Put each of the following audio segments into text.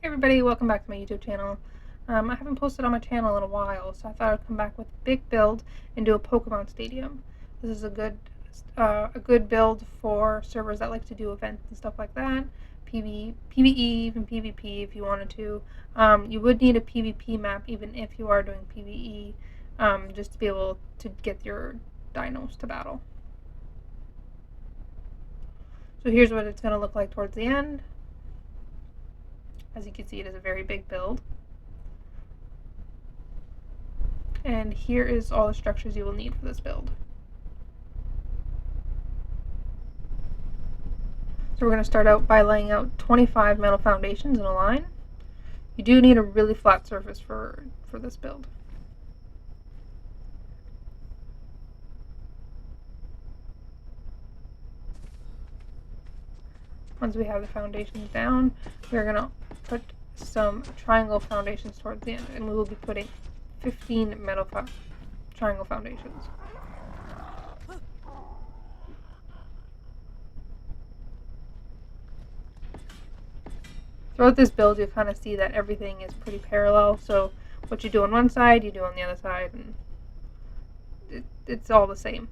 Hey everybody, welcome back to my YouTube channel. I haven't posted on my channel in a while, so I thought I'd come back with a big build and do a Pokemon Stadium. This is a good build for servers that like to do events and stuff like that. PvE, even PvP if you wanted to. You would need a PvP map even if you are doing PvE, just to be able to get your dinos to battle. So here's what it's going to look like towards the end. As you can see, it is a very big build. And here is all the structures you will need for this build. So we're going to start out by laying out 25 metal foundations in a line. You do need a really flat surface for this build. Once we have the foundations down, we're going to put some triangle foundations towards the end, and we will be putting 15 metal triangle foundations. Throughout this build, you'll kind of see that everything is pretty parallel, so what you do on one side, you do on the other side, and it's all the same.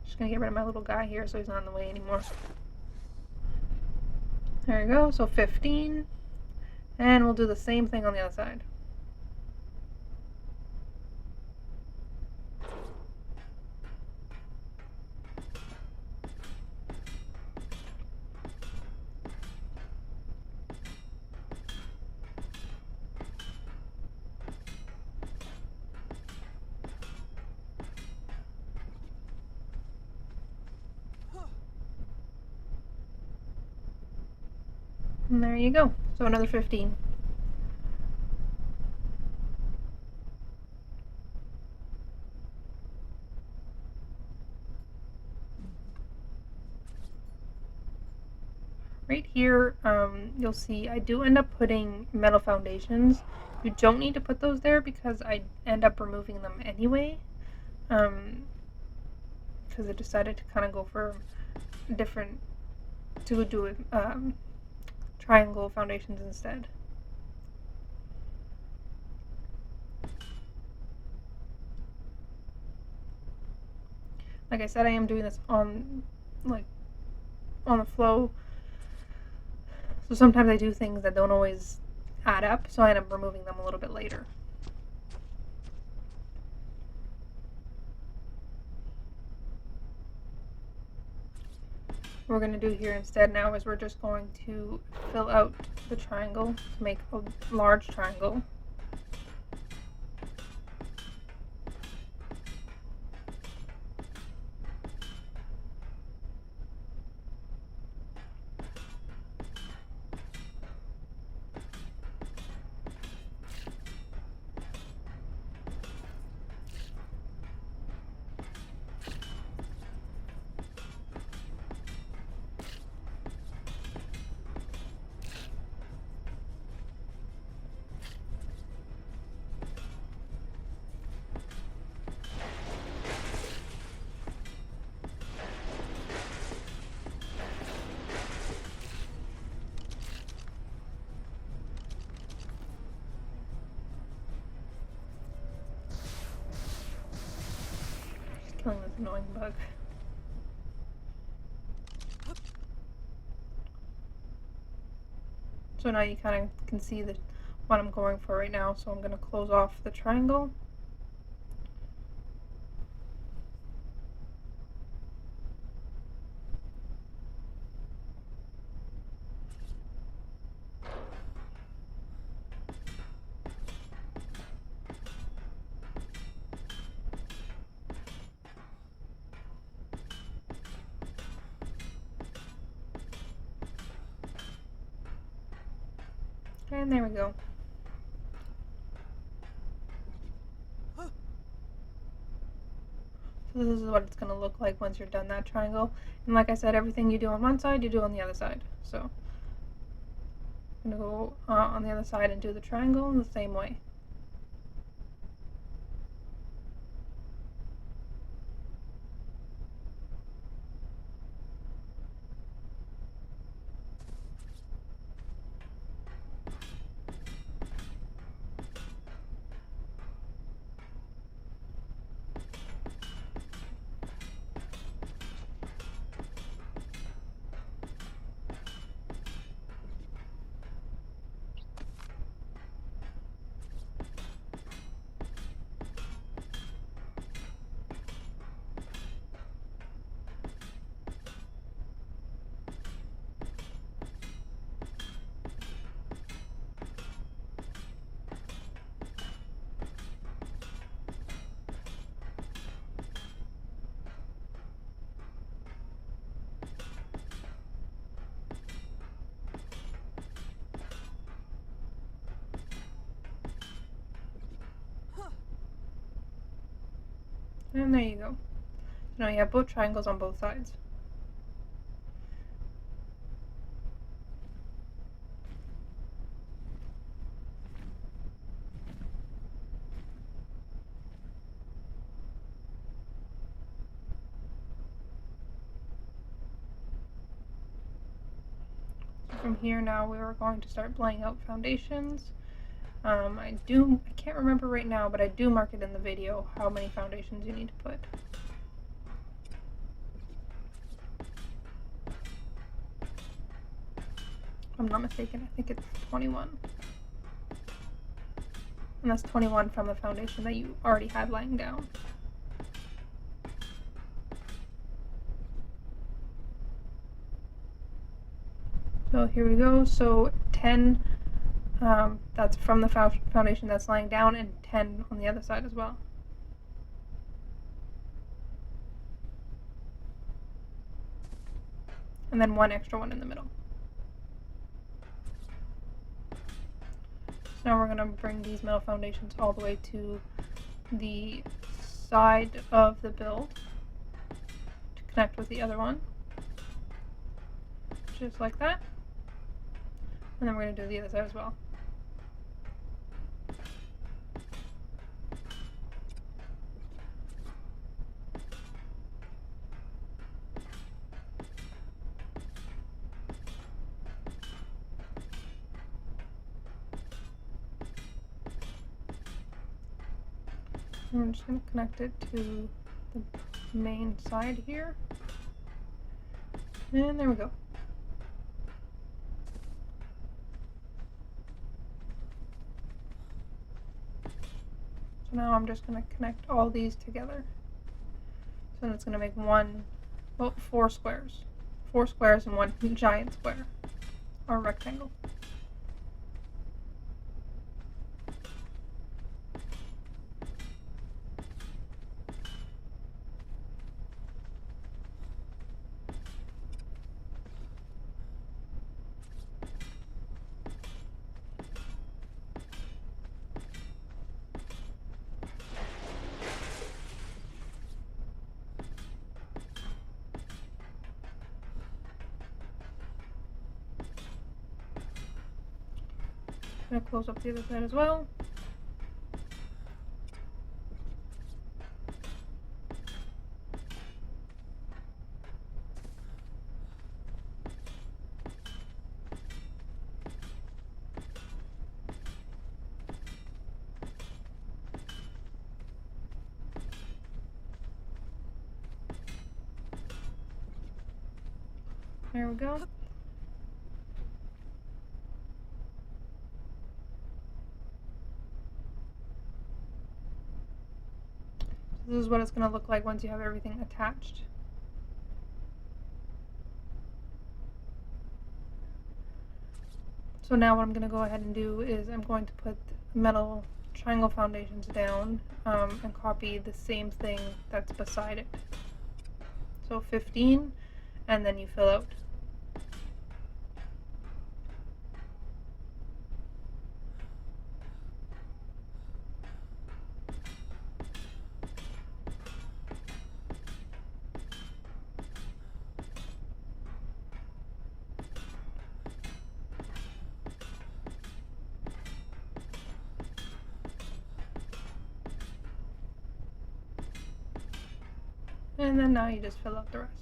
Just gonna get rid of my little guy here so he's not in the way anymore. There you go, so 15, and we'll do the same thing on the other side. And there you go. So another 15. Right here, you'll see I do end up putting metal foundations. You don't need to put those there because I end up removing them anyway. Because I decided to kind of go for to do triangle foundations instead. Like I said, I am doing this on the flow. So sometimes I do things that don't always add up, so I end up removing them a little bit later. What we're going to do here instead now is we're just going to fill out the triangle to make a large triangle. Killing this annoying bug. So now you kind of can see what I'm going for right now, so I'm going to close off the triangle. And there we go. So this is what it's going to look like once you're done that triangle. And like I said, everything you do on one side, you do on the other side. So I'm going to go on the other side and do the triangle in the same way. And there you go. So now you have both triangles on both sides. From here now we are going to start laying out foundations. I can't remember right now, but I do mark it in the video how many foundations you need to put. If I'm not mistaken, I think it's 21. And that's 21 from the foundation that you already had laying down. So here we go. So 10, that's from the foundation that's lying down, and 10 on the other side as well. And then one extra one in the middle. So now we're going to bring these metal foundations all the way to the side of the build to connect with the other one. Just like that. And then we're going to do the other side as well. And I'm just going to connect it to the main side here. And there we go. So now I'm just going to connect all these together. So that's going to make four squares. 4 squares and one giant square, or rectangle. I'm going to close up the other side as well. There we go. This is what it's going to look like once you have everything attached. So now what I'm going to go ahead and do is I'm going to put metal triangle foundations down and copy the same thing that's beside it. So 15, and then you fill out. And then now you just fill out the rest.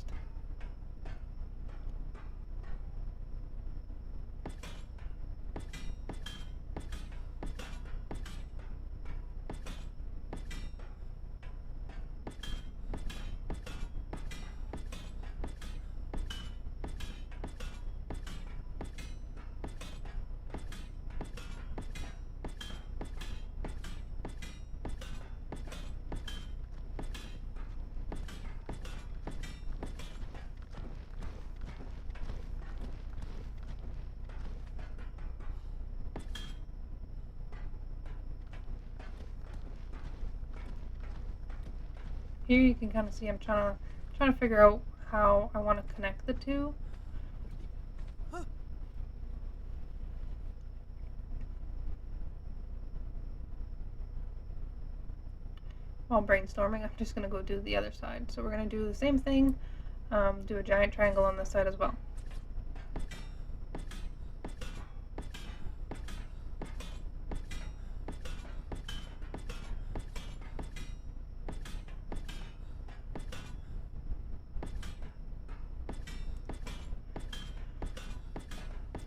Here you can kind of see I'm trying to figure out how I want to connect the two. while brainstorming, I'm just going to go do the other side. So we're going to do the same thing, do a giant triangle on this side as well.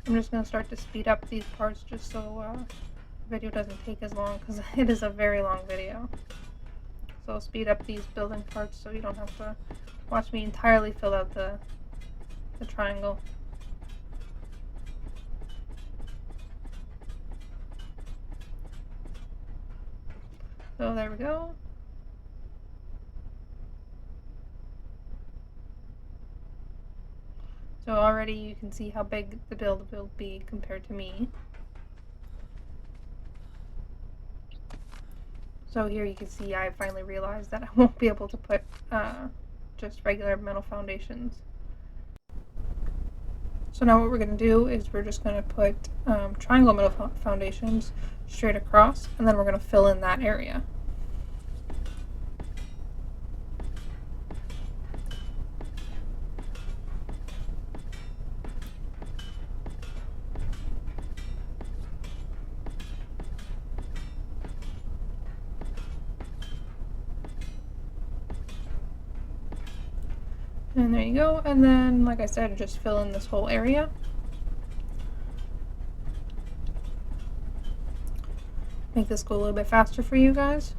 I'm just going to start to speed up these parts just so the video doesn't take as long, because it is a very long video. So I'll speed up these building parts so you don't have to watch me entirely fill out the triangle. So there we go. So already you can see how big the build will be compared to me. So here you can see I finally realized that I won't be able to put just regular metal foundations. So now what we're going to do is we're just going to put triangle metal foundations straight across, and then we're going to fill in that area. And there you go, and then like I said, just fill in this whole area. Make this go a little bit faster for you guys.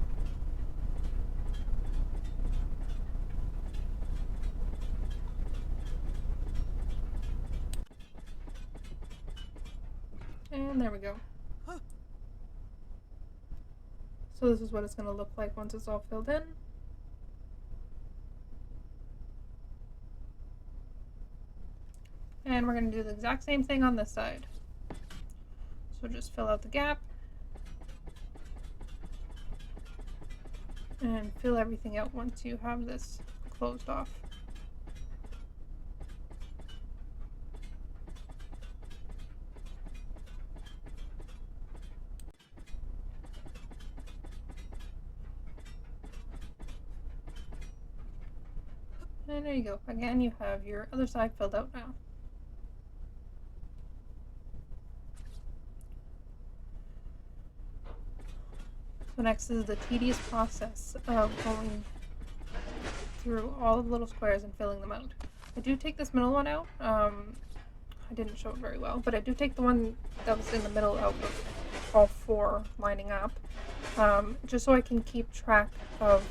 And there we go. So this is what it's going to look like once it's all filled in. And we're going to do the exact same thing on this side. So just fill out the gap. And fill everything out once you have this closed off. And there you go. Again, you have your other side filled out now. So next is the tedious process of going through all the little squares and filling them out. I do take this middle one out. I didn't show it very well, but I do take the one that was in the middle out of all four lining up, just so I can keep track of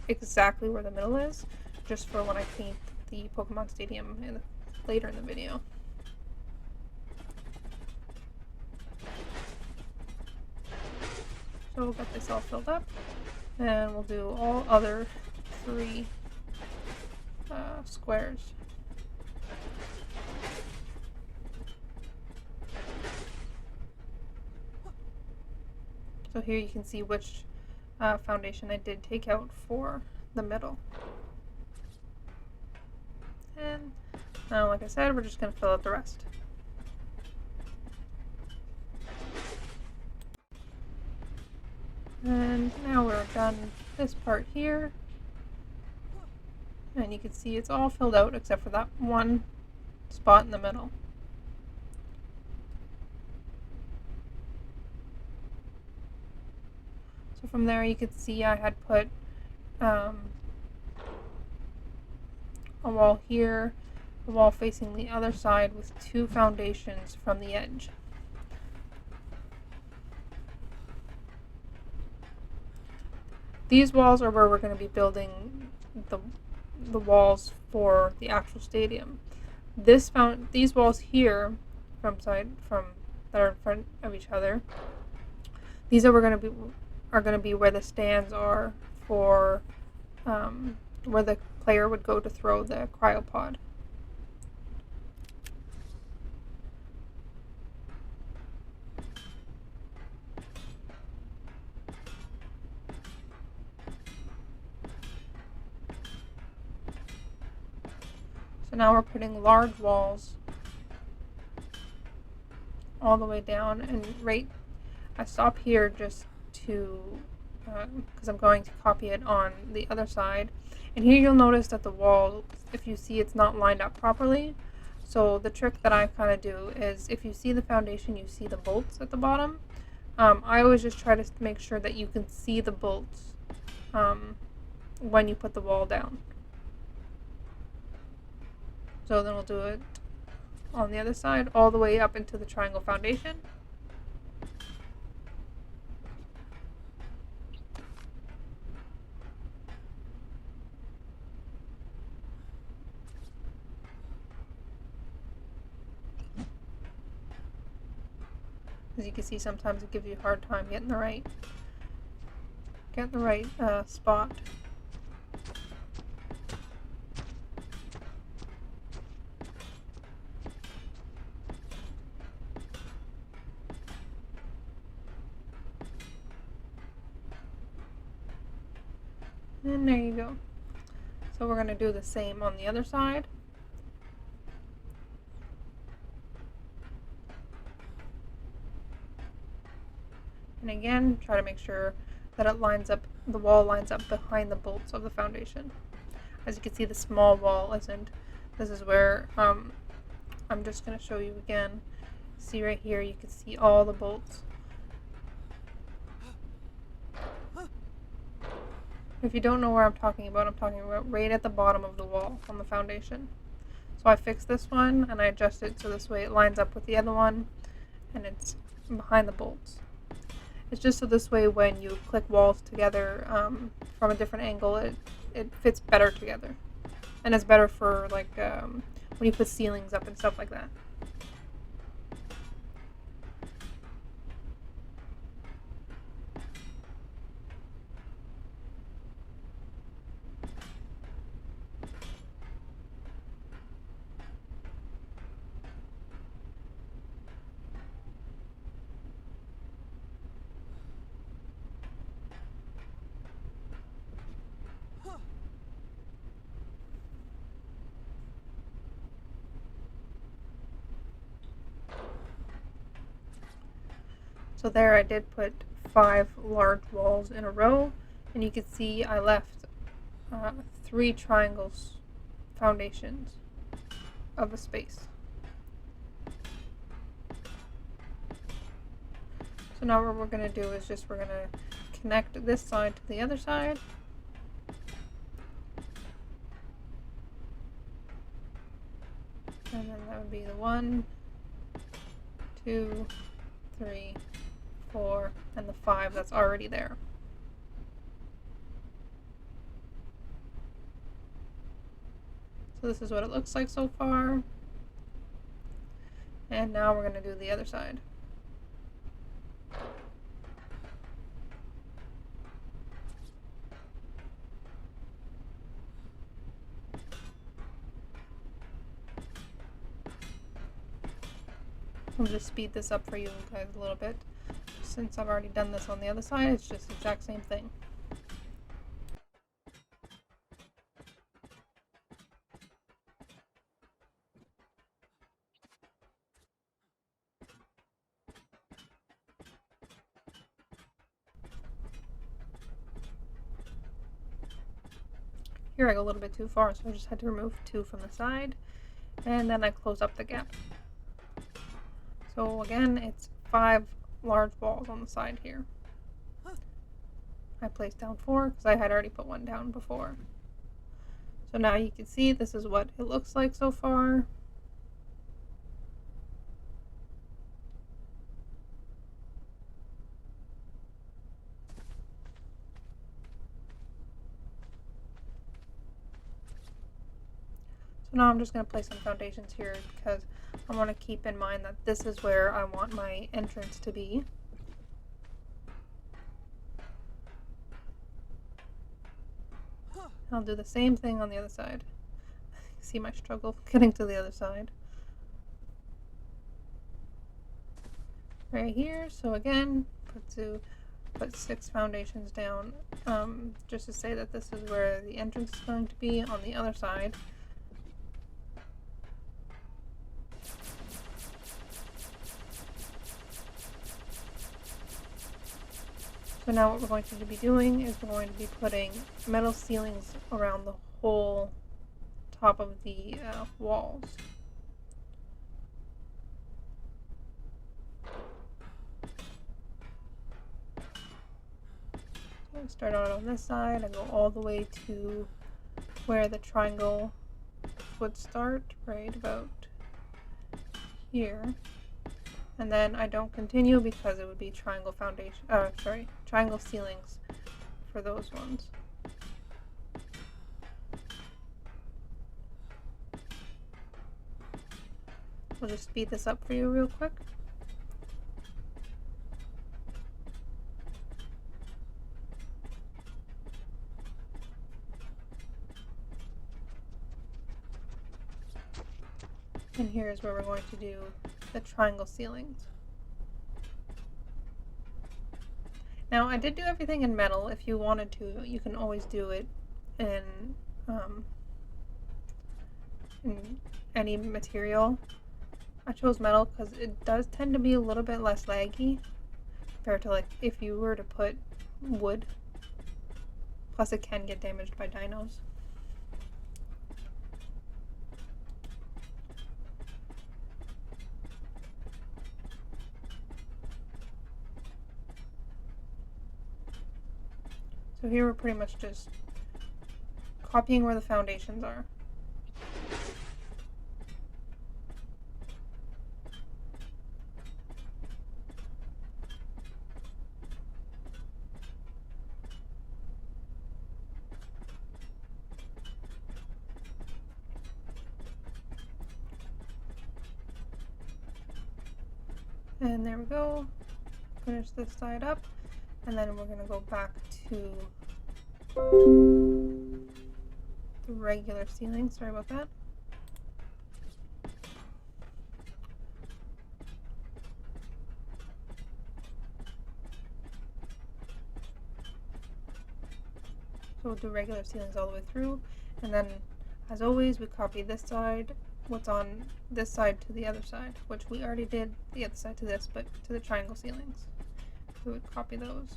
exactly where the middle is, just for when I paint the Pokemon Stadium later in the video. So we'll get this all filled up, and we'll do all other three squares. So here you can see which foundation I did take out for the middle. And now, like I said, we're just going to fill out the rest. And now we're done this part here. And you can see it's all filled out except for that one spot in the middle. So from there you could see I had put a wall here, a wall facing the other side with two foundations from the edge. These walls are where we're going to be building the walls for the actual stadium. These walls here that are in front of each other. These are going to be where the stands are for where the player would go to throw the cryopod. So now we're putting large walls all the way down, and I stop here just to because I'm going to copy it on the other side. And here you'll notice that the wall, if you see, it's not lined up properly. So the trick that I kind of do is, if you see the foundation, you see the bolts at the bottom. I always just try to make sure that you can see the bolts when you put the wall down. So then we'll do it on the other side, all the way up into the triangle foundation. As you can see, sometimes it gives you a hard time getting the right spot. And there you go. So we're going to do the same on the other side. And again, try to make sure that it lines up, the wall lines up behind the bolts of the foundation. As you can see, the small wall isn't. This is where, I'm just going to show you again. See right here, you can see all the bolts. If you don't know where I'm talking about right at the bottom of the wall on the foundation. So I fixed this one and I adjust it so this way it lines up with the other one and it's behind the bolts. It's just so this way when you click walls together from a different angle, it fits better together. And it's better for like when you put ceilings up and stuff like that. So there I did put 5 large walls in a row, and you can see I left 3 triangles foundations of a space. So now what we're going to do is we're going to connect this side to the other side. And then that would be the 1, 2, 3, 4, and the 5 that's already there. So this is what it looks like so far. And now we're going to do the other side. I'll just speed this up for you guys a little bit. Since I've already done this on the other side, it's just the exact same thing. Here I go a little bit too far, so I just had to remove 2 from the side, and then I close up the gap. So again, it's 5 large walls on the side here. I placed down 4 because I had already put 1 down before. So now you can see this is what it looks like so far. So now I'm just going to place some foundations here because I want to keep in mind that this is where I want my entrance to be. I'll do the same thing on the other side. See my struggle getting to the other side. Right here, so again, put 6 foundations down, just to say that this is where the entrance is going to be on the other side. So So now what we're going to be doing is we're going to be putting metal ceilings around the whole top of the walls. So I start out on this side and go all the way to where the triangle would start, right about here. And then I don't continue because it would be triangle foundation, triangle ceilings for those ones. We'll just speed this up for you real quick. And here's where we're going to do the triangle ceilings. Now I did do everything in metal. If you wanted to, you can always do it in any material. I chose metal because it does tend to be a little bit less laggy compared to like if you were to put wood. Plus it can get damaged by dinos. So here we're pretty much just copying where the foundations are. And there we go. Finish this side up. And then we're going to go back to the regular ceiling. Sorry about that. So we'll do regular ceilings all the way through. And then, as always, we copy this side, what's on this side to the other side, which we already did the other side to this, but to the triangle ceilings. We would copy those.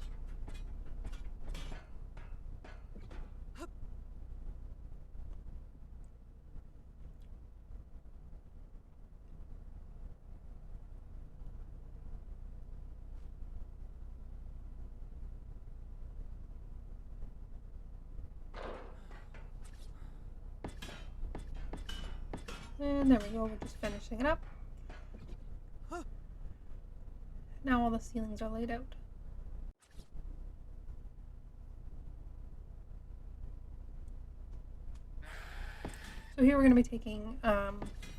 And there we go, we're just finishing it up. Now all the ceilings are laid out. So here we're going to be taking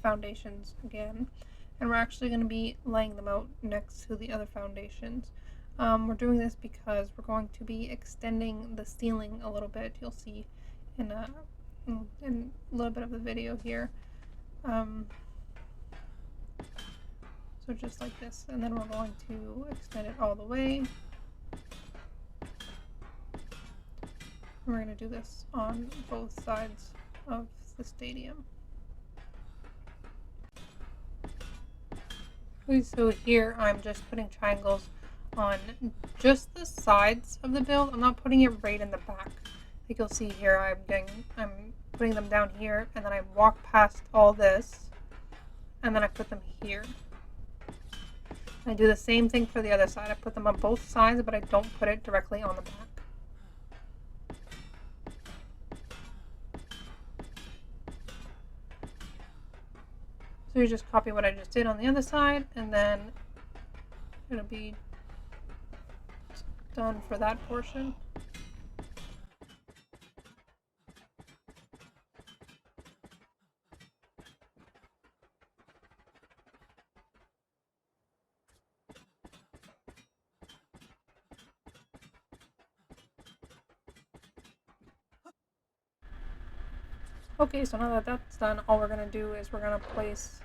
foundations again, and we're actually going to be laying them out next to the other foundations. We're doing this because we're going to be extending the ceiling a little bit. You'll see in a little bit of the video here. So just like this, and then we're going to extend it all the way. We're going to do this on both sides of the stadium. So here I'm just putting triangles on just the sides of the build. I'm not putting it right in the back. Like you'll see here, I'm putting them down here, and then I walk past all this, and then I put them here. I do the same thing for the other side. I put them on both sides, but I don't put it directly on the back. So you just copy what I just did on the other side, and then it'll be done for that portion. Okay, so now that that's done, all we're going to do is we're going to place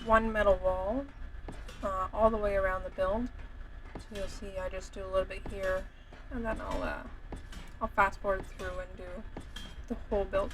one metal wall all the way around the build. So you'll see I just do a little bit here, and then I'll fast forward through and do the whole build.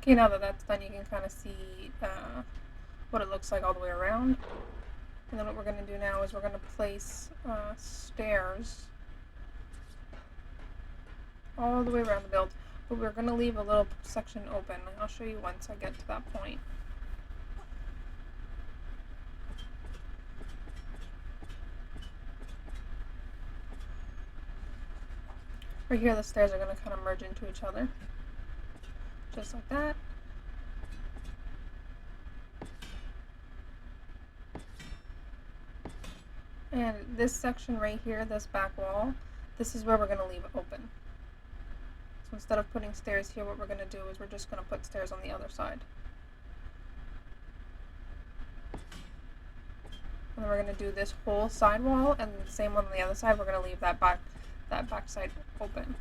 Okay, now that that's done, you can kind of see what it looks like all the way around. And then what we're going to do now is we're going to place stairs all the way around the build, but we're going to leave a little section open. I'll show you once I get to that point. Right here, the stairs are going to kind of merge into each other, just like that. And this section right here, this back wall, this is where we're going to leave open. So instead of putting stairs here, what we're going to do is we're just going to put stairs on the other side. And then we're going to do this whole side wall, and the same one on the other side, we're going to leave that back side open.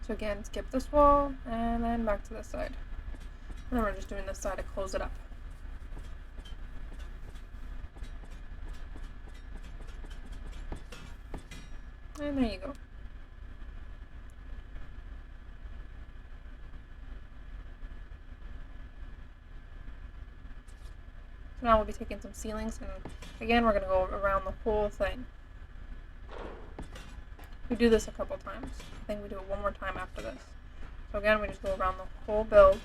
So again, skip this wall, and then back to this side. And then we're just doing this side to close it up. And there you go. So now we'll be taking some ceilings, and again, we're going to go around the whole thing. We do this a couple times. I think we do it one more time after this. So again, we just go around the whole build.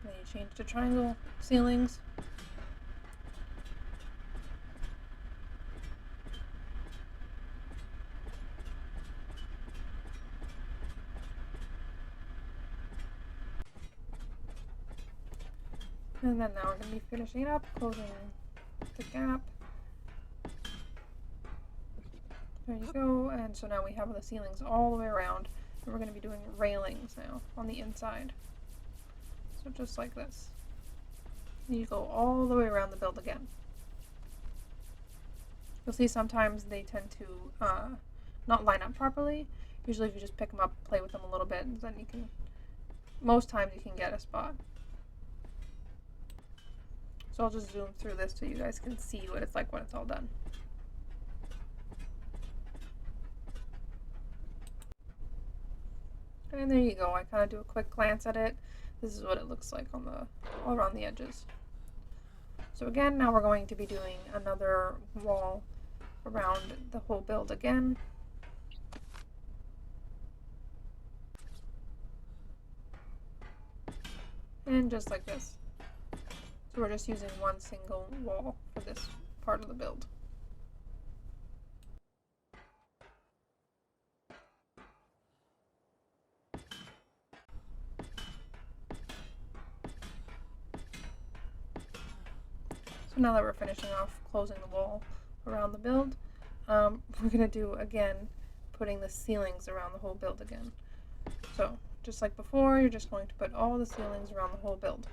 And then you change to triangle ceilings. And then now we're going to be finishing it up, closing the gap. There you go. And so now we have the ceilings all the way around. And we're going to be doing railings now on the inside. So just like this. And you go all the way around the build again. You'll see sometimes they tend to not line up properly. Usually if you just pick them up, play with them a little bit, then you can, most times you can get a spot. So I'll just zoom through this so you guys can see what it's like when it's all done. And there you go. I kind of do a quick glance at it. This is what it looks like on all around the edges. So again, now we're going to be doing another wall around the whole build again. And just like this. So we're just using one single wall for this part of the build. So now that we're finishing off closing the wall around the build, we're going to do again putting the ceilings around the whole build again. So just like before, you're just going to put all the ceilings around the whole build.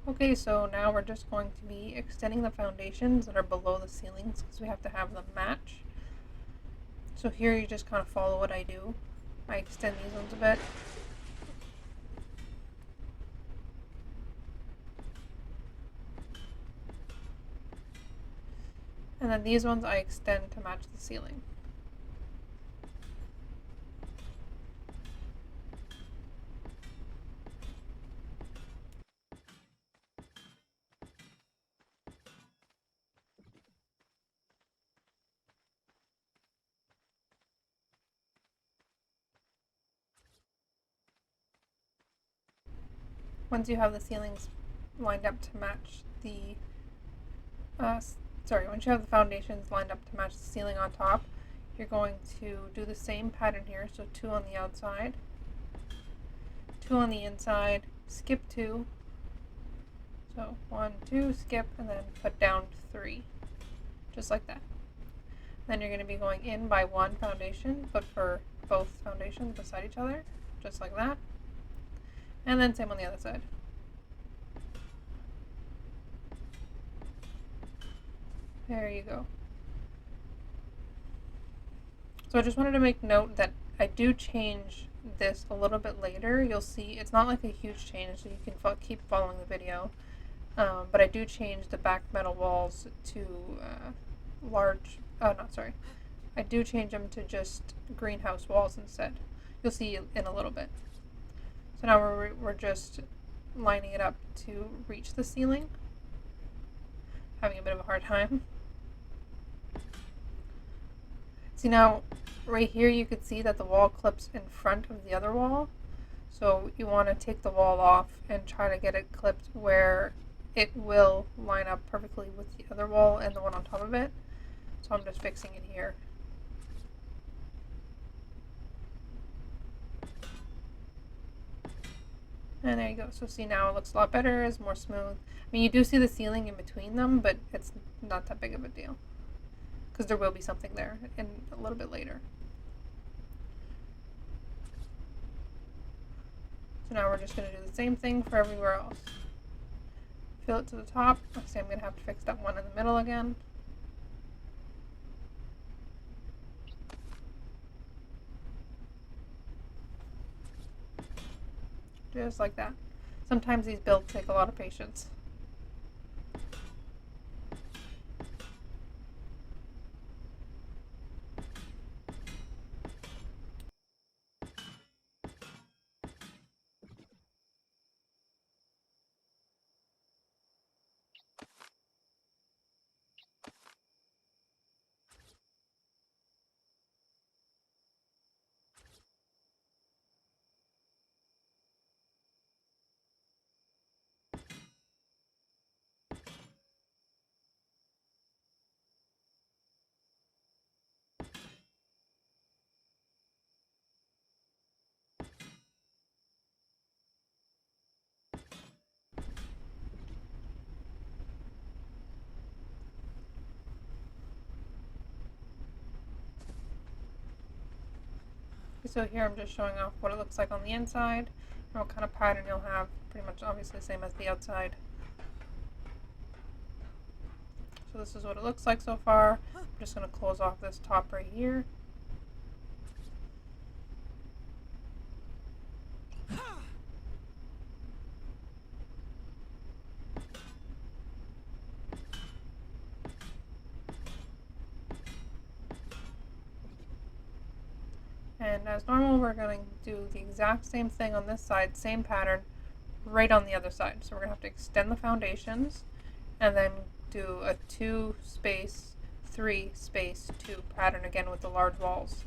Okay, so now we're just going to be extending the foundations that are below the ceilings because we have to have them match. So here you just kind of follow what I do. I extend these ones a bit. And then these ones I extend to match the ceiling. Once you have the ceilings lined up to match the, once you have the foundations lined up to match the ceiling on top, you're going to do the same pattern here. So 2 on the outside, 2 on the inside, skip 2. So 1, 2, skip, and then put down 3, just like that. Then you're going to be going in by 1 foundation, but for both foundations beside each other, just like that. And then same on the other side. There you go. So I just wanted to make note that I do change this a little bit later. You'll see it's not like a huge change, so you can keep following the video. But I do change the back metal walls to I do change them to just greenhouse walls instead. You'll see in a little bit. So now we're just lining it up to reach the ceiling. Having a bit of a hard time. See now, right here you could see that the wall clips in front of the other wall. So you want to take the wall off and try to get it clipped where it will line up perfectly with the other wall and the one on top of it. So I'm just fixing it here. And there you go. So see, now it looks a lot better, it's more smooth. I mean, you do see the ceiling in between them, but it's not that big of a deal, because there will be something there in a little bit later. So now we're just going to do the same thing for everywhere else. Fill it to the top. See, I'm going to have to fix that one in the middle again. Just like that. Sometimes these builds take a lot of patience. So here I'm just showing off what it looks like on the inside and what kind of pattern you'll have. Pretty much obviously the same as the outside. So this is what it looks like so far. I'm just going to close off this top right here. And as normal, we're going to do the exact same thing on this side, same pattern, right on the other side. So we're going to have to extend the foundations and then do a 2 space 3 space 2 pattern again with the large walls.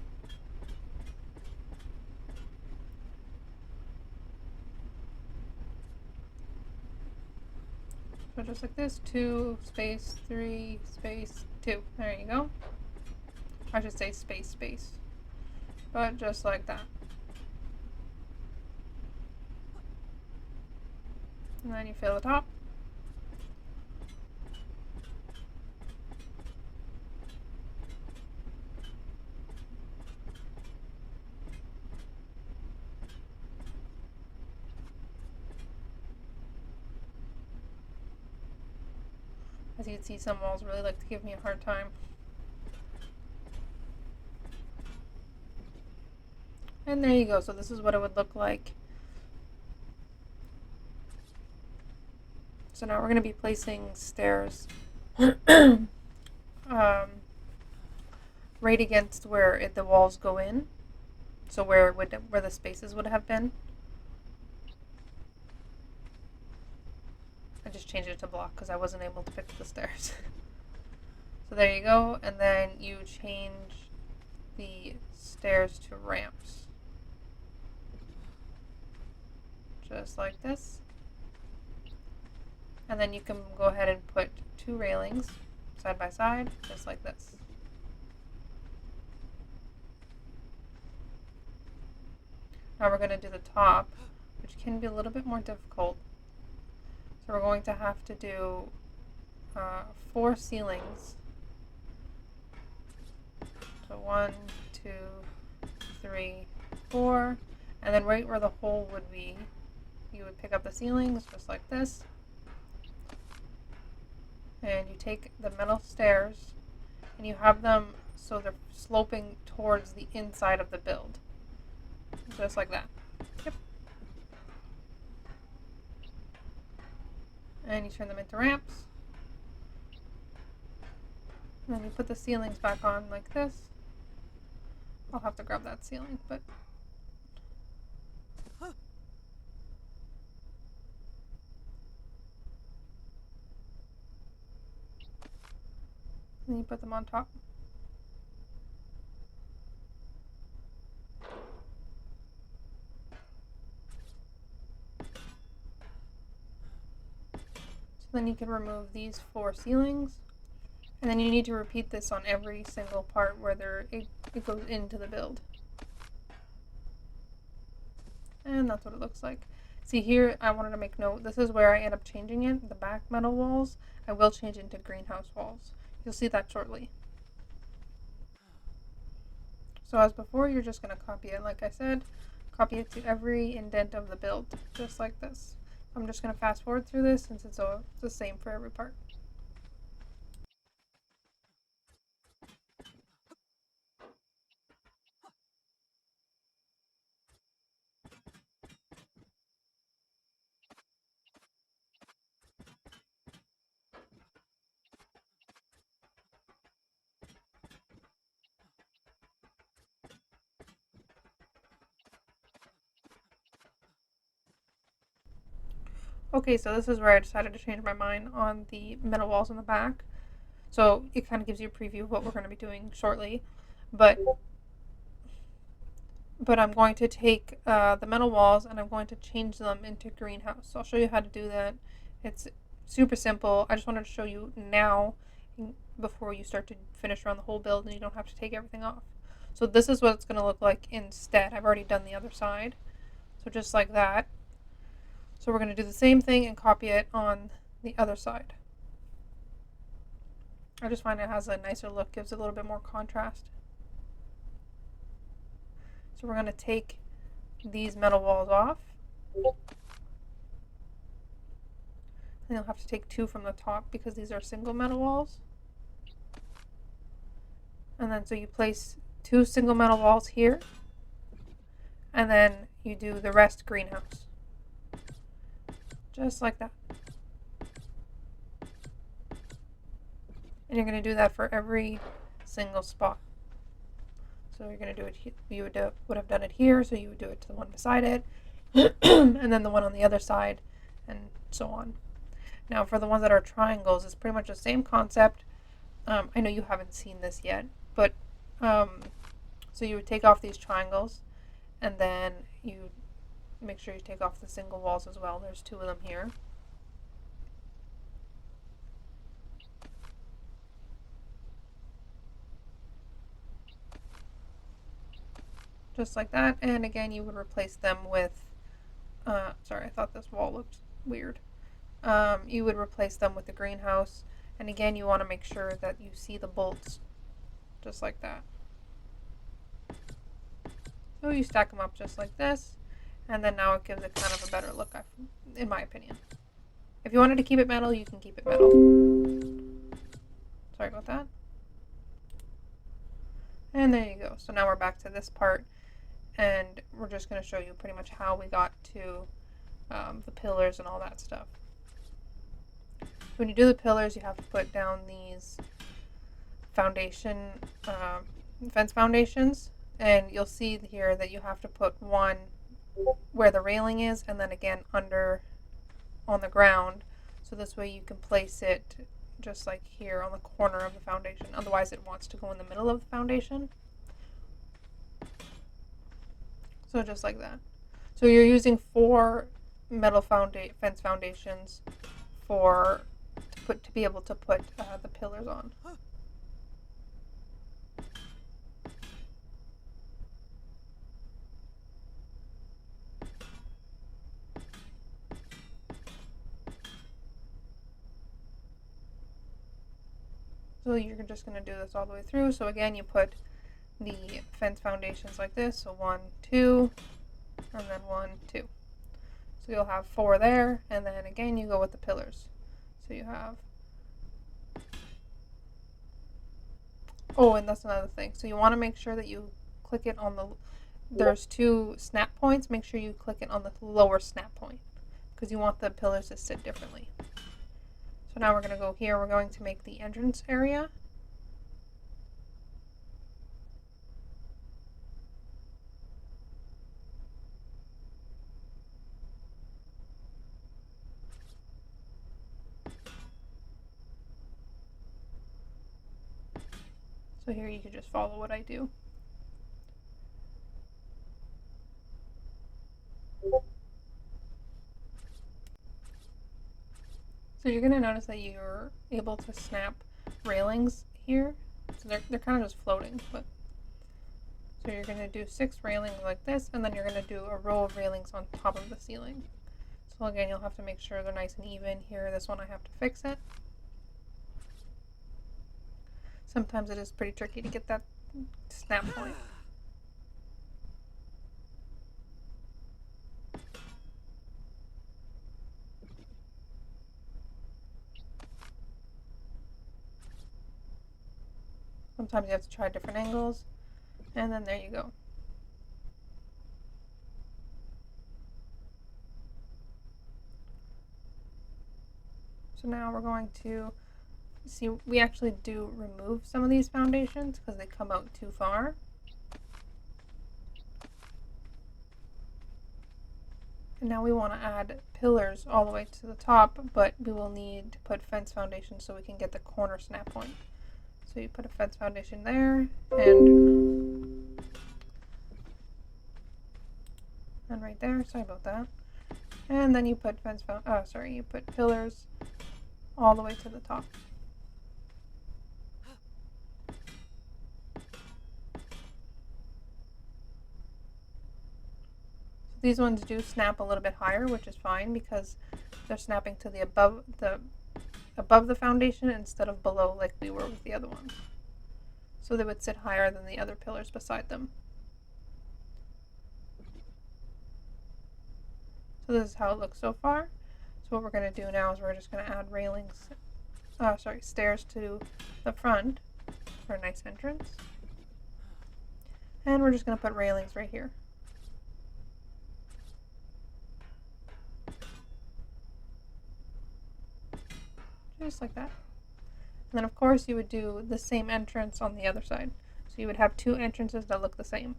So just like this, 2 space 3 space 2. There you go. I should say space space. But just like that. And then you fill the top. As you can see, some walls really like to give me a hard time. And there you go. So this is what it would look like. So now we're going to be placing stairs right against where the walls go in. So where the spaces would have been. I just changed it to block because I wasn't able to fix the stairs. So there you go, and then you change the stairs to ramps. Just like this. And then you can go ahead and put 2 railings side by side, just like this. Now we're going to do the top, which can be a little bit more difficult. So we're going to have to do 4 ceilings. So 1, 2, 3, 4, and then right where the hole would be, you would pick up the ceilings just like this, and you take the metal stairs and you have them so they're sloping towards the inside of the build, just like that. Yep. And you turn them into ramps, and then you put the ceilings back on like this. I'll have to grab that ceiling, but then you put them on top. So then you can remove these 4 ceilings, and then you need to repeat this on every single part where it goes into the build. And that's what it looks like. See here, I wanted to make note, this is where I end up changing it, the back metal walls. I will change into greenhouse walls. You'll see that shortly. So as before, you're just going to copy it, like I said, copy it to every indent of the build, just like this. I'm just going to fast forward through this since it's the same for every part. Okay, so this is where I decided to change my mind on the metal walls in the back. So it kind of gives you a preview of what we're going to be doing shortly. But I'm going to take the metal walls and I'm going to change them into greenhouse. So I'll show you how to do that. It's super simple. I just wanted to show you now before you start to finish around the whole build and you don't have to take everything off. So this is what it's going to look like instead. I've already done the other side. So just like that. So we're going to do the same thing and copy it on the other side. I just find it has a nicer look, gives it a little bit more contrast. So we're going to take these metal walls off. And you'll have to take 2 from the top because these are single metal walls. And then so you place 2 single metal walls here. And then you do the rest greenhouse. Just like that. And you're going to do that for every single spot. So you're going to do it, you would have done it here, so you would do it to the one beside it, and then the one on the other side, and so on. Now for the ones that are triangles, it's pretty much the same concept. I know you haven't seen this yet, but so you would take off these triangles, and then you make sure you take off the single walls as well. There's 2 of them here. Just like that, and again you would replace them with, sorry, I thought this wall looked weird. You would replace them with the greenhouse, and again you want to make sure that you see the bolts, just like that. So you stack them up just like this, and then now it gives it kind of a better look, in my opinion. If you wanted to keep it metal, you can keep it metal. Sorry about that. And there you go. So now we're back to this part, and we're just going to show you pretty much how we got to the pillars and all that stuff. When you do the pillars, you have to put down these foundation, fence foundations, and you'll see here that you have to put one where the railing is, and then again under on the ground, so this way you can place it just like here on the corner of the foundation. Otherwise it wants to go in the middle of the foundation. So just like that. So you're using 4 metal fence foundations to be able to put the pillars on. So you're just going to do this all the way through. So again, you put the fence foundations like this. So 1, 2, and then 1, 2. So you'll have 4 there, and then again you go with the pillars. So you have, oh, and that's another thing. So you want to make sure that you click it on the, there's 2 snap points. Make sure you click it on the lower snap point because you want the pillars to sit differently. So now we're going to go here. We're going to make the entrance area. So here you can just follow what I do. So you're going to notice that you're able to snap railings here. So they're kind of just floating, but so you're going to do 6 railings like this, and then you're going to do a row of railings on top of the ceiling. So again, you'll have to make sure they're nice and even here. This one I have to fix it. Sometimes it is pretty tricky to get that snap point. Sometimes you have to try different angles, and then there you go. So now we're going to see, we actually do remove some of these foundations because they come out too far. And now we want to add pillars all the way to the top, but we will need to put fence foundation so we can get the corner snap point. So you put a fence foundation there, and right there. Sorry about that. And then you put you put pillars all the way to the top. So these ones do snap a little bit higher, which is fine because they're snapping to the above the foundation instead of below like we were with the other ones. So they would sit higher than the other pillars beside them. So this is how it looks so far. So what we're going to do now is we're just going to add stairs to the front for a nice entrance. And we're just going to put railings right here. Just like that. And then of course you would do the same entrance on the other side. So you would have 2 entrances that look the same.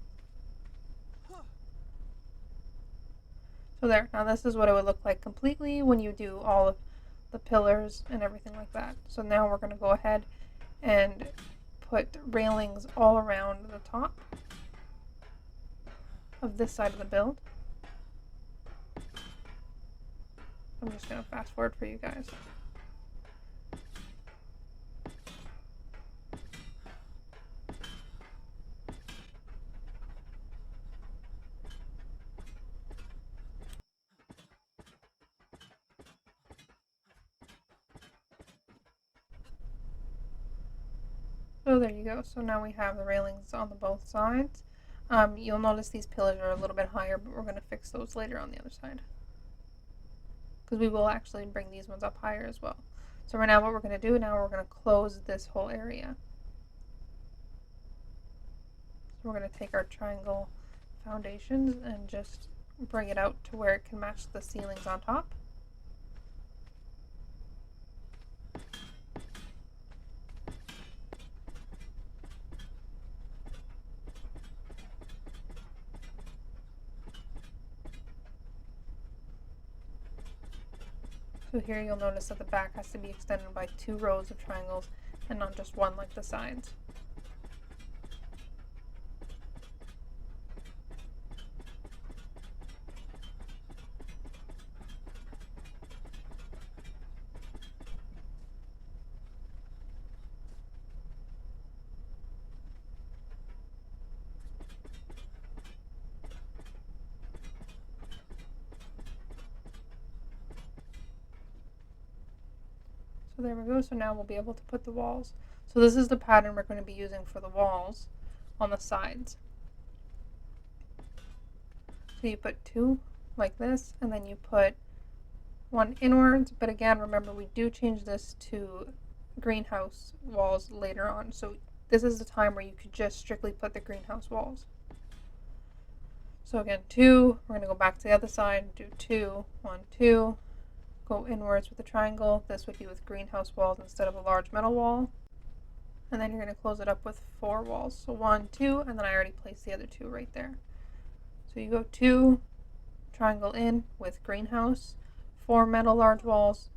So there, now this is what it would look like completely when you do all of the pillars and everything like that. So now we're going to go ahead and put railings all around the top of this side of the build. I'm just going to fast forward for you guys. So there you go. So now we have the railings on both sides. You'll notice these pillars are a little bit higher, but we're going to fix those later on the other side. Because we will actually bring these ones up higher as well. So right now what we're going to do, now we're going to close this whole area. So we're going to take our triangle foundations and just bring it out to where it can match the ceilings on top. So here you'll notice that the back has to be extended by 2 rows of triangles and not just one like the sides. So there we go. So now we'll be able to put the walls. So this is the pattern we're going to be using for the walls. on the sides. So you put 2 like this, and then you put 1 inwards, but again, remember we do change this to greenhouse walls later on, so this is the time where you could just strictly put the greenhouse walls. So again, 2, we're going to go back to the other side, do 2, 1, 2, go inwards with the triangle. This would be with greenhouse walls instead of a large metal wall. And then you're going to close it up with 4 walls. So 1, 2, and then I already placed the other 2 right there. So you go 2, triangle in with greenhouse, 4 metal large walls,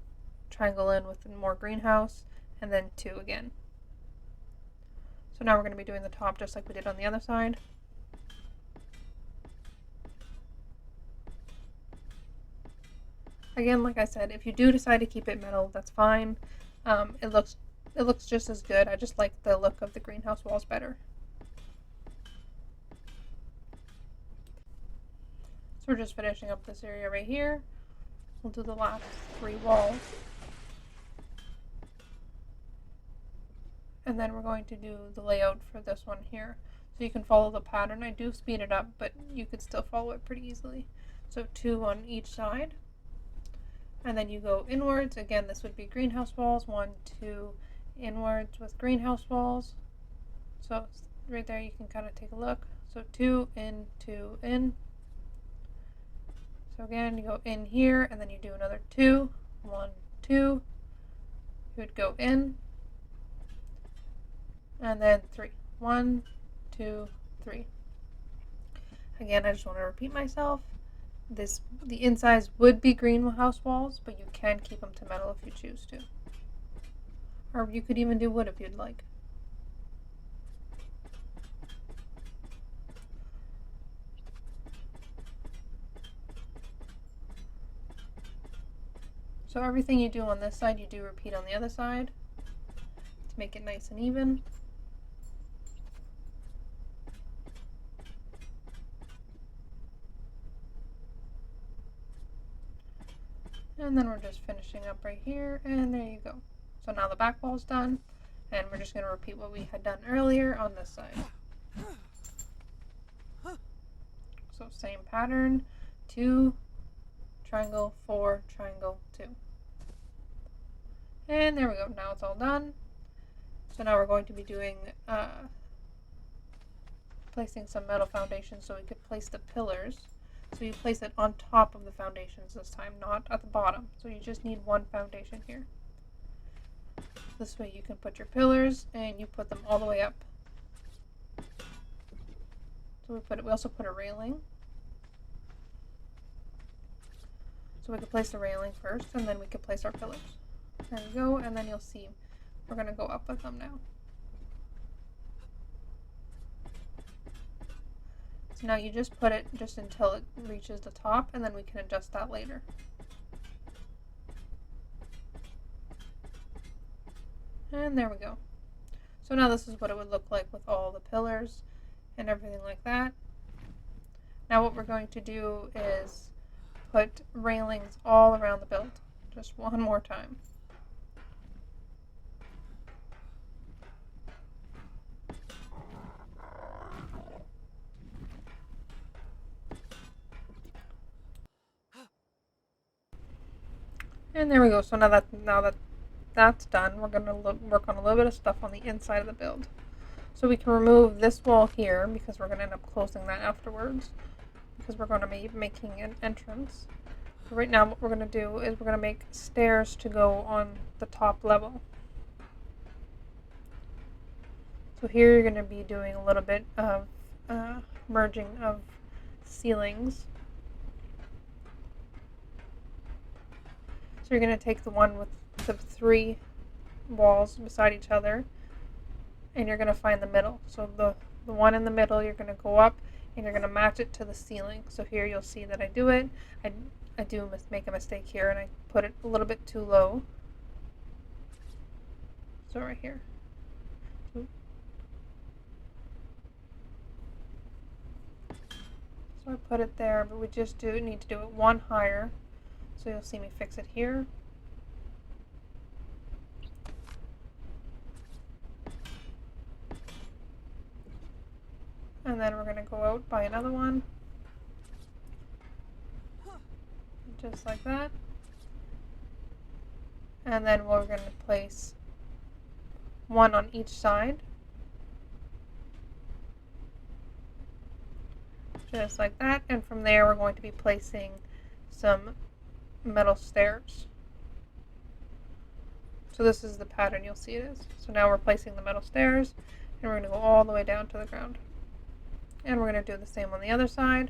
triangle in with more greenhouse, and then 2 again. So now we're going to be doing the top just like we did on the other side. Again, like I said, if you do decide to keep it metal, that's fine. It looks just as good. I just like the look of the greenhouse walls better. So we're just finishing up this area right here. We'll do the last 3 walls. And then we're going to do the layout for this one here. So you can follow the pattern. I do speed it up, but you could still follow it pretty easily. So 2 on each side. And then you go inwards. Again, this would be greenhouse walls. 1, 2, inwards with greenhouse walls. So right there you can kind of take a look. So 2 in, 2 in. So again, you go in here, and then you do another 2, 1, 2. You would go in, and then 3, 1, 2, 3. Again, I just want to repeat myself. The insides would be greenhouse walls, but you can keep them to metal if you choose to. Or you could even do wood if you'd like. So everything you do on this side, you do repeat on the other side to make it nice and even. And then we're just finishing up right here, and there you go. So now the back wall's done, and we're just going to repeat what we had done earlier on this side. So same pattern, 2, triangle, 4, triangle, 2. And there we go, now it's all done. So now we're going to be doing, placing some metal foundation so we could place the pillars. So you place it on top of the foundations this time, not at the bottom. So you just need 1 foundation here. This way you can put your pillars, and you put them all the way up. So we also put a railing. So we could place the railing first, and then we could place our pillars. There we go, and then you'll see we're going to go up with them now. So now you just put it just until it reaches the top, and then we can adjust that later. And there we go. So now this is what it would look like with all the pillars and everything like that. Now what we're going to do is put railings all around the build, just one more time. And there we go. So now that that's done, we're going to work on a little bit of stuff on the inside of the build. So we can remove this wall here because we're going to end up closing that afterwards, because we're going to be making an entrance. So right now what we're going to do is we're going to make stairs to go on the top level. So here you're going to be doing a little bit of merging of ceilings. So you're going to take the one with the 3 walls beside each other, and you're going to find the middle. So the one in the middle, you're going to go up, and you're going to match it to the ceiling. So here you'll see that I do it. I do make a mistake here, and I put it a little bit too low. So right here. So I put it there, but we just need to do it 1 higher. So you'll see me fix it here. And then we're going to go out by another one. Just like that. And then we're going to place one on each side. Just like that. And from there we're going to be placing some metal stairs. So this is the pattern you'll see it is. So now we're placing the metal stairs, and we're going to go all the way down to the ground. And we're going to do the same on the other side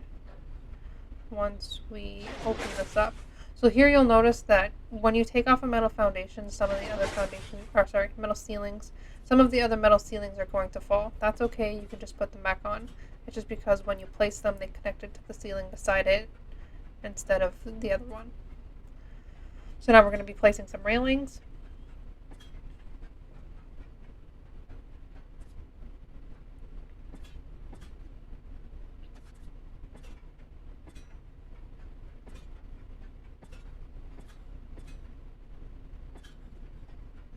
once we open this up. So here you'll notice that when you take off a metal foundation, some of the other metal ceilings, some of the other metal ceilings are going to fall. That's okay, you can just put them back on. It's just because when you place them, they connected to the ceiling beside it instead of the other one. So now we're going to be placing some railings.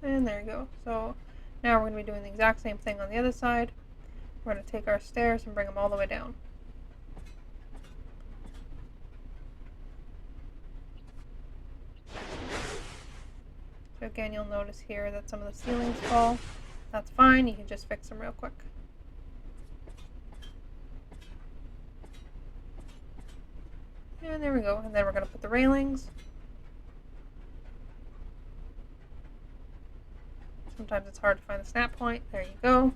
And there you go. So now we're going to be doing the exact same thing on the other side. We're going to take our stairs and bring them all the way down. So again, you'll notice here that some of the ceilings fall. That's fine, you can just fix them real quick. And there we go. And then we're going to put the railings. Sometimes it's hard to find the snap point. There you go.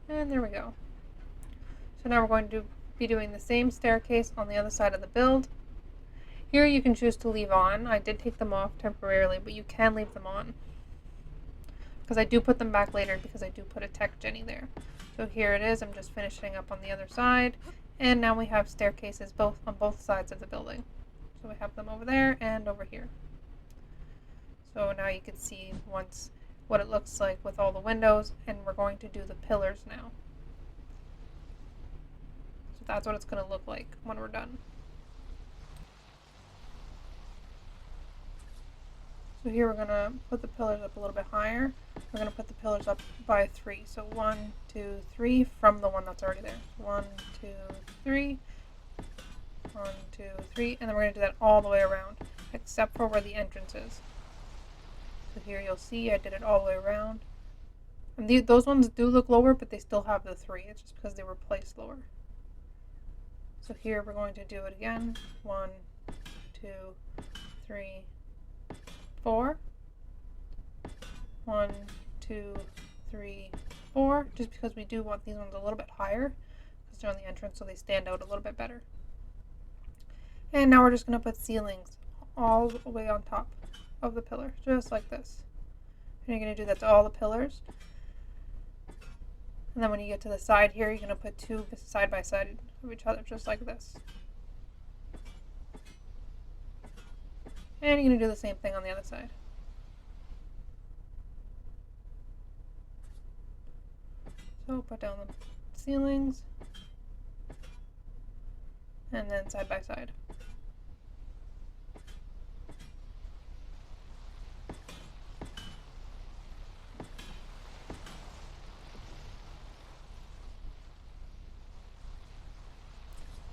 And there we go. So now we're going to be doing the same staircase on the other side of the build. Here you can choose to leave on. I did take them off temporarily, but you can leave them on. Because I do put them back later because I do put a tech Jenny there. So here it is. I'm just finishing up on the other side. And now we have staircases on both sides of the building. So we have them over there and over here. So now you can see once what it looks like with all the windows, and we're going to do the pillars now. So that's what it's going to look like when we're done. So here we're going to put the pillars up a little bit higher. We're going to put the pillars up by 3. So 1, 2, 3 from the one that's already there. 1, 2, 3. 1, 2, 3. And then we're going to do that all the way around, except for where the entrance is. So here you'll see I did it all the way around. And those ones do look lower, but they still have the 3. It's just because they were placed lower. So here we're going to do it again. 1, 2, 3, 4. 1, 2, 3, 4. Just because we do want these ones a little bit higher because they're on the entrance, so they stand out a little bit better. And now we're just going to put ceilings all the way on top of the pillar, just like this. And you're going to do that to all the pillars. And then when you get to the side here, you're going to put 2 side by side of each other, just like this. And you're going to do the same thing on the other side. So put down the ceilings, and then side by side.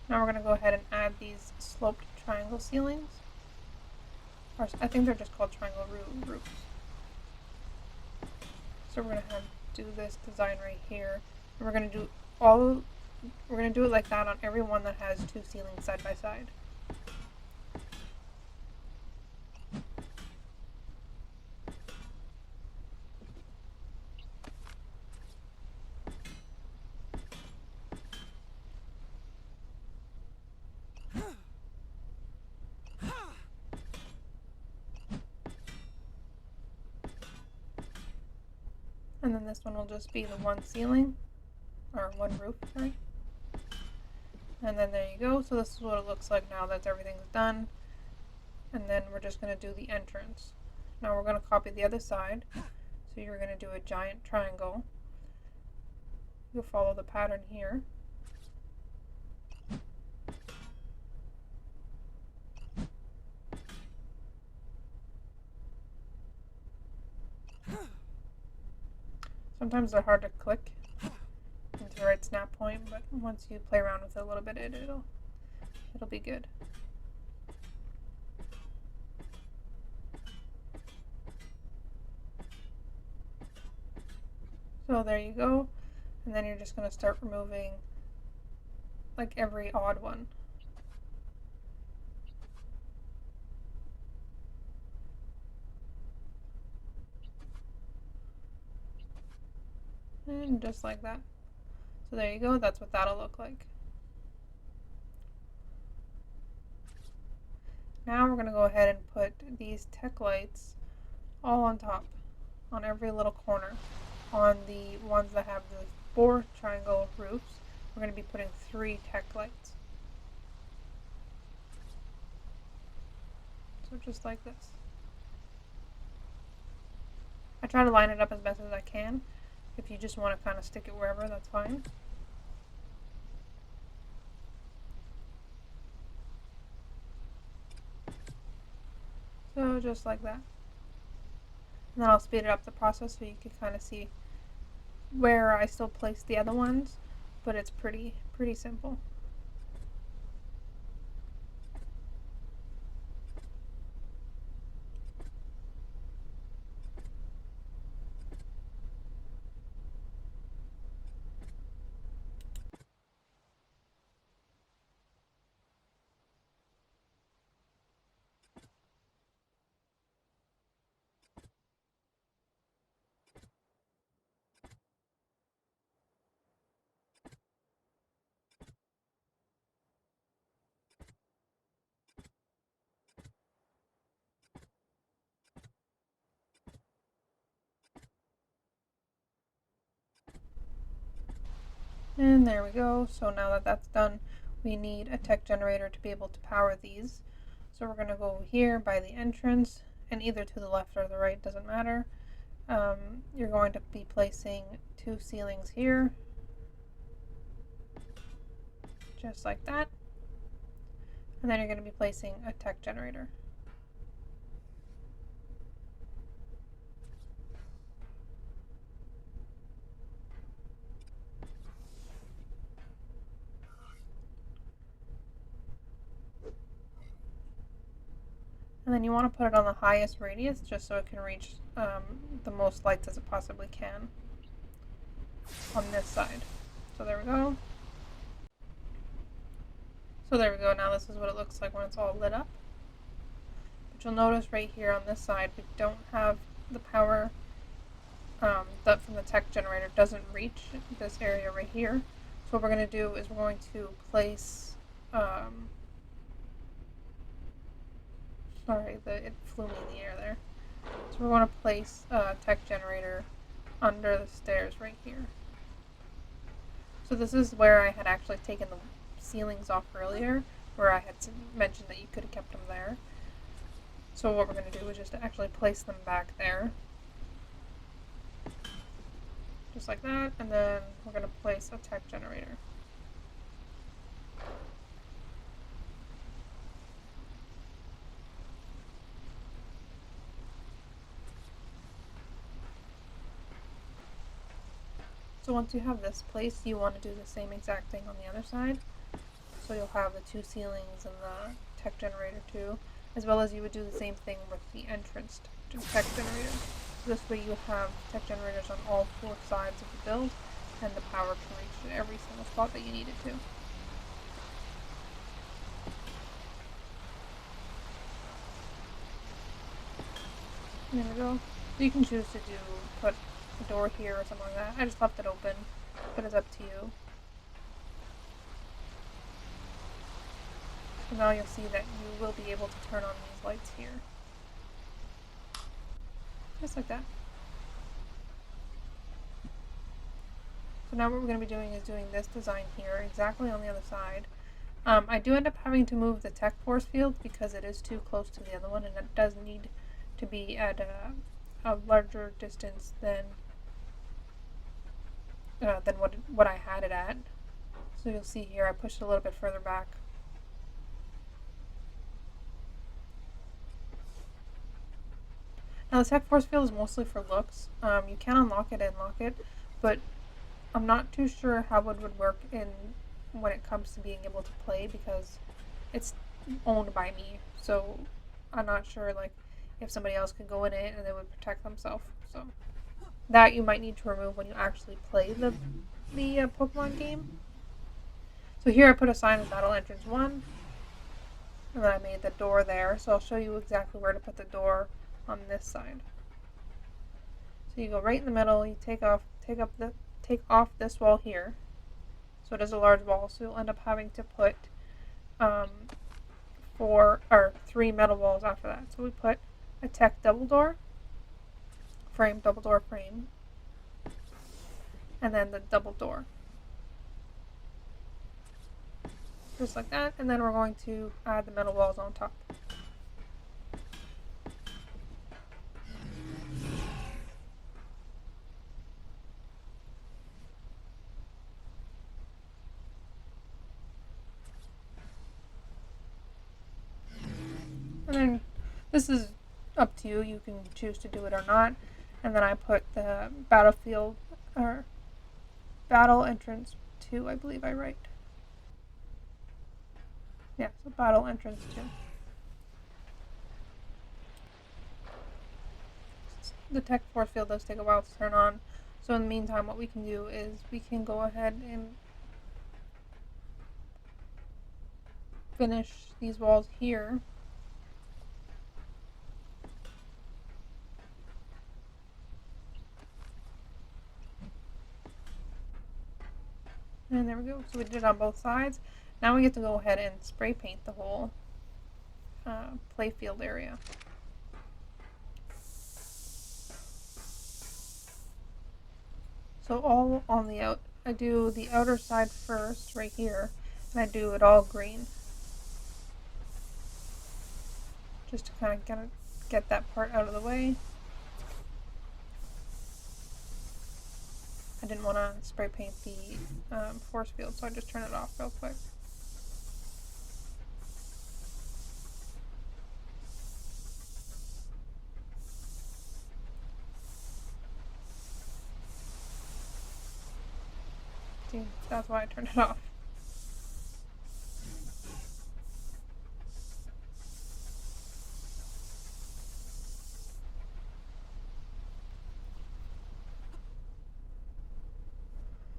Now we're going to go ahead and add these sloped triangle ceilings. Or I think they're just called triangle roofs. So we're going to do this design right here. And we're going to do it like that on every one that has 2 ceilings side by side. And then this one will just be the one ceiling, or one roof, sorry. And then there you go. So this is what it looks like now that everything's done. And then we're just going to do the entrance. Now we're going to copy the other side. So you're going to do a giant triangle. You'll follow the pattern here. Sometimes they're hard to click into the right snap point, but once you play around with it a little bit, it'll be good. So there you go, and then you're just going to start removing like every odd one. And just like that. So there you go, that's what that'll look like. Now we're going to go ahead and put these tech lights all on top, on every little corner. On the ones that have the 4 triangle roofs, we're going to be putting 3 tech lights. So just like this. I try to line it up as best as I can. If you just want to kind of stick it wherever, that's fine. So just like that. And then I'll speed it up the process so you can kind of see where I still place the other ones, but it's pretty simple. And there we go. So now that that's done, we need a tech generator to be able to power these. So we're going to go here by the entrance, and either to the left or the right, doesn't matter. You're going to be placing 2 ceilings here, just like that. And then you're going to be placing a tech generator. And then you want to put it on the highest radius just so it can reach the most lights as it possibly can on this side. So there we go. So there we go. Now this is what it looks like when it's all lit up. But you'll notice right here on this side we don't have the power that from the tech generator doesn't reach this area right here. So what we're going to do is we're going to place sorry, it flew me in the air there. So we're going to place a tech generator under the stairs right here. So this is where I had actually taken the ceilings off earlier, where I had mentioned that you could have kept them there. So what we're going to do is just actually place them back there. Just like that, and then we're going to place a tech generator. So once you have this placed, you want to do the same exact thing on the other side. So you'll have the 2 ceilings and the tech generator too, as well as you would do the same thing with the entrance tech generator. So this way you have tech generators on all 4 sides of the build, and the power can reach every single spot that you need it to. There we go. So you can choose to put a door here or something like that. I just left it open, but it's up to you. So now you'll see that you will be able to turn on these lights here. Just like that. So now what we're going to be doing is doing this design here, exactly on the other side. I do end up having to move the tech force field because it is too close to the other one, and it does need to be at a larger distance than what I had it at. So you'll see here I pushed it a little bit further back. Now the tech force field is mostly for looks. You can unlock it and lock it, but I'm not too sure how it would work in when it comes to being able to play because it's owned by me. So I'm not sure like if somebody else could go in it and they would protect themselves. So that you might need to remove when you actually play the Pokemon game. So here I put a sign of Battle Entrance 1, and then I made the door there. So I'll show you exactly where to put the door on this side. So you go right in the middle. You take off this wall here. So it is a large wall. So you'll end up having to put 3 metal walls after that. So we put a tech double door frame, and then the double door, just like that. And then we're going to add the metal walls on top. And then this is up to you. You can choose to do it or not. And then I put the battlefield or battle entrance 2, I believe I write. Yeah, so battle entrance 2. The tech force field does take a while to turn on. So in the meantime, what we can do is we can go ahead and finish these walls here. And there we go. So we did it on both sides. Now we get to go ahead and spray paint the whole playfield area. So all on the I do the outer side first, right here, and I do it all green, just to kind of get that part out of the way. I didn't want to spray paint the force field, so I just turn it off real quick. See, that's why I turned it off.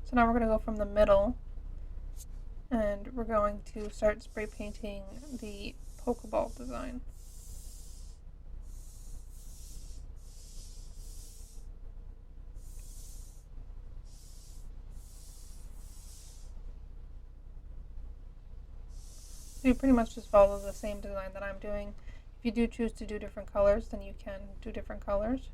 So now we're going to go from the middle, and we're going to start spray painting the Pokeball design. So you pretty much just follow the same design that I'm doing. If you do choose to do different colors, then you can do different colors.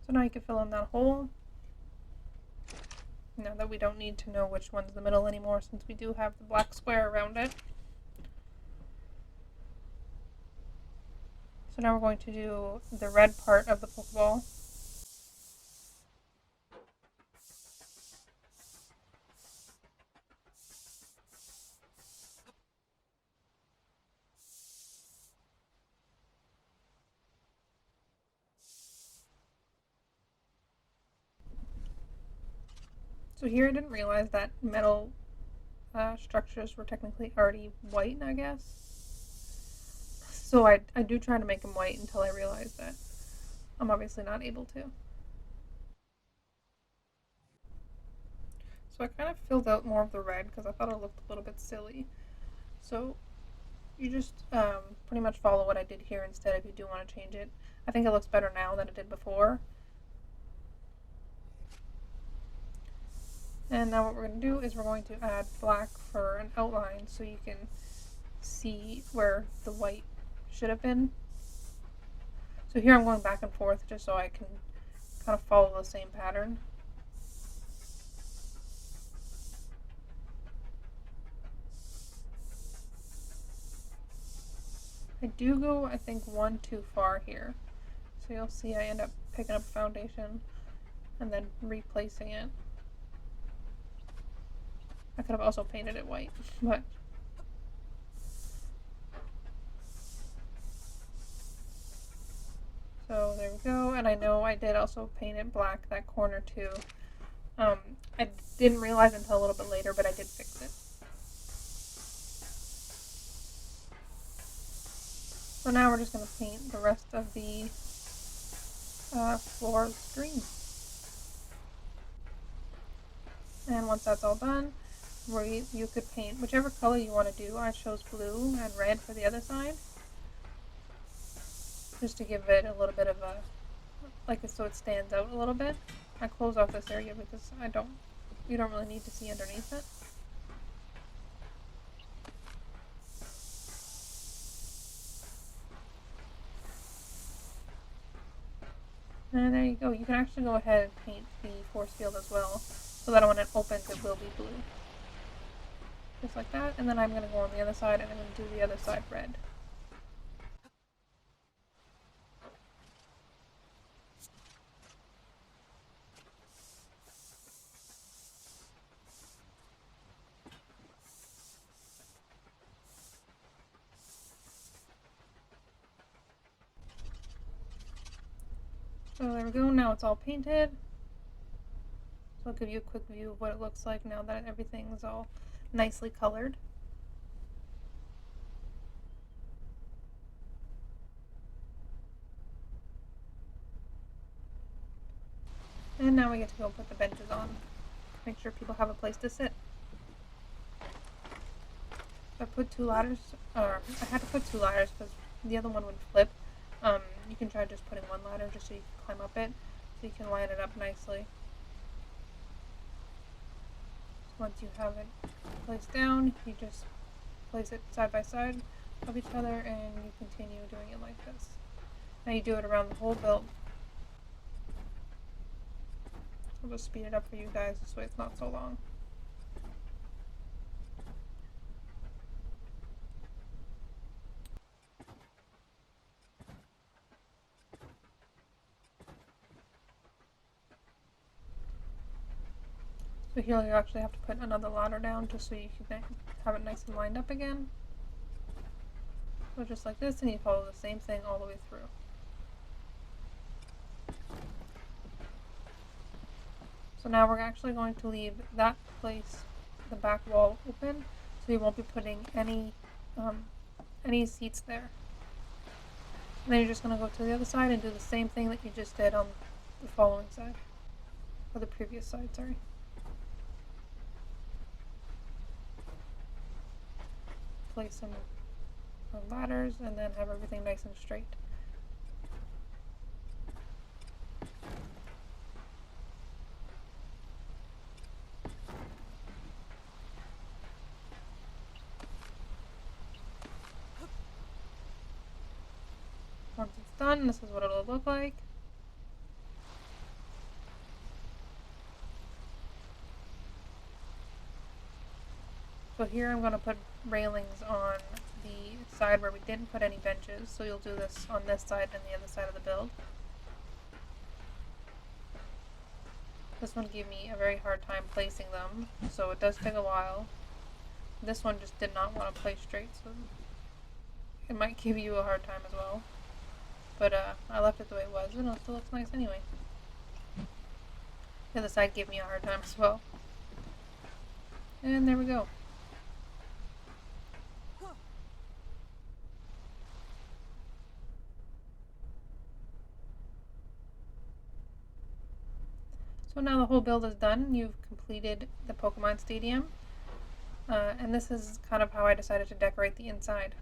So now you can fill in that hole. Now that we don't need to know which one's the middle anymore, since we do have the black square around it. So now we're going to do the red part of the Pokeball. So here I didn't realize that metal structures were technically already white, I guess. So I do try to make them white until I realize that I'm obviously not able to. So I kind of filled out more of the red because I thought it looked a little bit silly. So you just pretty much follow what I did here instead if you do want to change it. I think it looks better now than it did before. And now what we're going to do is we're going to add black for an outline so you can see where the white should have been. So here I'm going back and forth just so I can kind of follow the same pattern. I do go, I think, one too far here. So So you'll see I end up picking up foundation and then replacing it. I could have also painted it white, but so there we go. And I know I did also paint it black, that corner too. I didn't realize until a little bit later, but I did fix it. So now we're just going to paint the rest of the floors green. And once that's all done, you could paint whichever color you want to do. I chose blue and red for the other side, just to give it a little bit of a, like, so it stands out a little bit. I close off this area because you don't really need to see underneath it. And there you go. You can actually go ahead and paint the force field as well, so that when it opens it will be blue. Just like that, and then I'm going to go on the other side and I'm going to do the other side red. So there we go, now it's all painted. So I'll give you a quick view of what it looks like now that everything is all nicely colored. And now we get to go put the benches on. Make sure people have a place to sit. I put 2 ladders, or I had to put 2 ladders because the other one would flip. You can try just putting 1 ladder just so you can climb up it, so you can line it up nicely. So once you have it placed down, you just place it side by side of each other and you continue doing it like this. Now you do it around the whole build. I'll just speed it up for you guys this way it's not so long. So here you actually have to put another ladder down just so you can have it nice and lined up again. So just like this, and you follow the same thing all the way through. So now we're actually going to leave that place, the back wall, open, so you won't be putting any seats there. And then you're just going to go to the other side and do the same thing that you just did on the following side, or the previous side, sorry. Place some ladders and then have everything nice and straight. Once it's done, this is what it'll look like. So here I'm going to put railings on the side where we didn't put any benches, so you'll do this on this side and the other side of the build. This one gave me a very hard time placing them, so it does take a while. This one just did not want to place straight, so it might give you a hard time as well. But I left it the way it was, and it still looks nice anyway. The other side gave me a hard time as well. And there we go. So now the whole build is done. You've completed the Pokemon Stadium. And this is kind of how I decided to decorate the inside.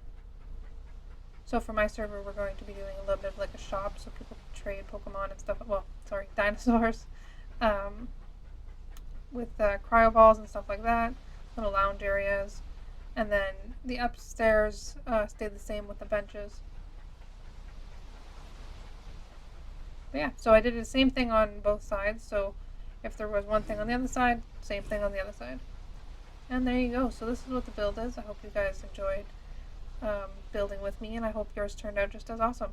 So for my server, we're going to be doing a little bit of like a shop, so people can trade Pokemon and stuff. Well, sorry, dinosaurs. With cryo balls and stuff like that. Little lounge areas. And then the upstairs stayed the same with the benches. But yeah, so I did the same thing on both sides. So if there was one thing on the other side, same thing on the other side. And there you go. So this is what the build is. I hope you guys enjoyed building with me, and I hope yours turned out just as awesome.